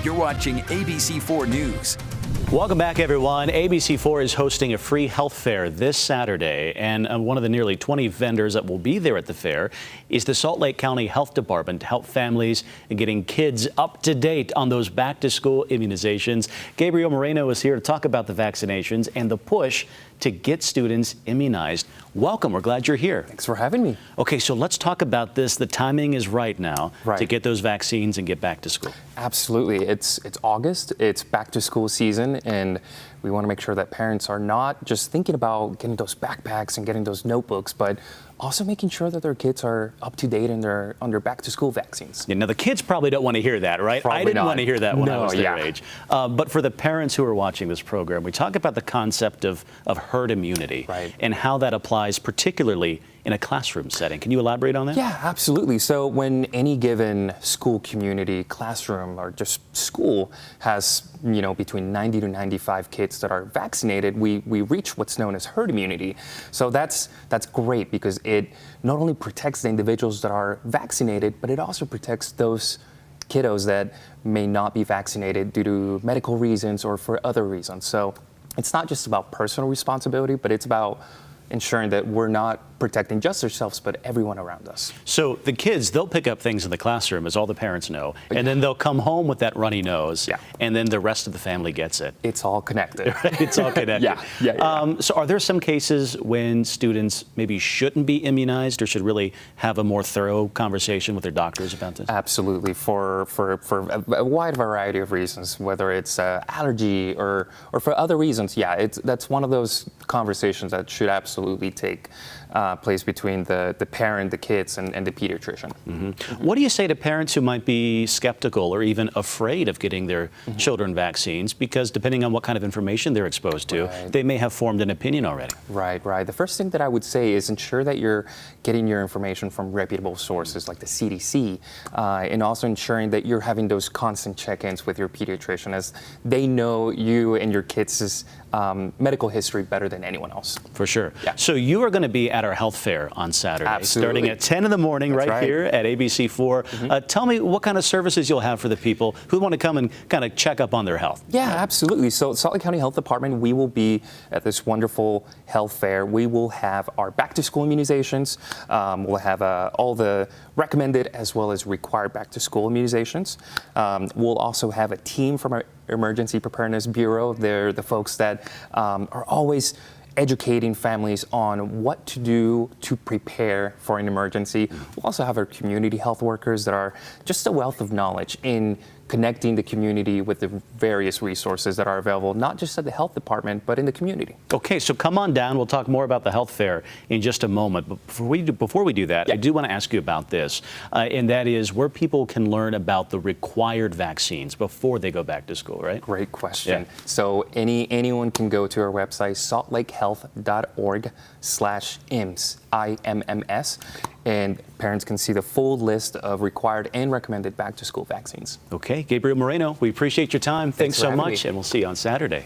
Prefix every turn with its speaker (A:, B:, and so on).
A: You're watching ABC4 News.
B: Welcome back, everyone. ABC4 is hosting a free health fair this Saturday, and one of the nearly 20 vendors that will be there at the fair is the Salt Lake County Health Department to help families in getting kids up to date on those back-to-school immunizations. Gabriel Moreno is here to talk about the vaccinations and the push to get students immunized. Welcome. We're glad you're here.
C: Thanks for having me.
B: Okay, so let's talk about this. The timing is right now to get those vaccines and get back to school.
C: Absolutely. It's August. It's back to school season, and we want to make sure that parents are not just thinking about getting those backpacks and getting those notebooks, but also making sure that their kids are up to date on their back to school vaccines.
B: Yeah, now the kids probably don't want to hear that, right?
C: Probably
B: I didn't
C: not.
B: want to hear that when I was their age. But for the parents who are watching this program, we talk about the concept of herd immunity and how that applies particularly in a classroom setting. Can you elaborate on that?
C: Yeah, absolutely. So when any given school community, classroom, or just school has, between 90 to 95 kids that are vaccinated, we reach what's known as herd immunity. So that's great because it not only protects the individuals that are vaccinated, but it also protects those kiddos that may not be vaccinated due to medical reasons or for other reasons. So it's not just about personal responsibility, but it's about ensuring that we're not protecting just ourselves, but everyone around us.
B: So the kids, they'll pick up things in the classroom, as all the parents know, and then they'll come home with that runny nose, and then the rest of the family gets it.
C: It's all connected.
B: It's all connected. So are there some cases when students maybe shouldn't be immunized or should really have a more thorough conversation with their doctors about this?
C: Absolutely, for a wide variety of reasons, whether it's allergy or for other reasons. That's one of those conversations that should absolutely take place between the parent, the kids, and the pediatrician.
B: What do you say to parents who might be skeptical or even afraid of getting their children vaccines because depending on what kind of information they're exposed to, they may have formed an opinion already? Right.
C: The first thing that I would say is ensure that you're getting your information from reputable sources like the CDC, and also ensuring that you're having those constant check-ins with your pediatrician as they know you and your kids' medical history better than anyone else.
B: For sure. So you are going to be at our health fair on Saturday,
C: starting
B: at 10 in the morning right here at ABC4. Tell me what kind of services you'll have for the people who want to come and kind of check up on their health.
C: Yeah, absolutely. So Salt Lake County Health Department, we will be at this wonderful health fair. We will have our back-to-school immunizations. We'll have all the recommended as well as required back-to-school immunizations. We'll also have a team from our Emergency Preparedness Bureau. They're the folks that are always educating families on what to do to prepare for an emergency. We'll also have our community health workers that are just a wealth of knowledge in connecting the community with the various resources that are available, not just at the health department, but in the community.
B: Okay, so come on down. We'll talk more about the health fair in just a moment. But before we do that, I do want to ask you about this, and that is where people can learn about the required vaccines before they go back to school, right?
C: Great question. So anyone can go to our website, saltlakehealth.org/IMS, IMMS, and parents can see the full list of required and recommended back-to-school vaccines.
B: Okay, Gabriel Moreno, we appreciate your time. Thanks so much, and we'll see you on Saturday.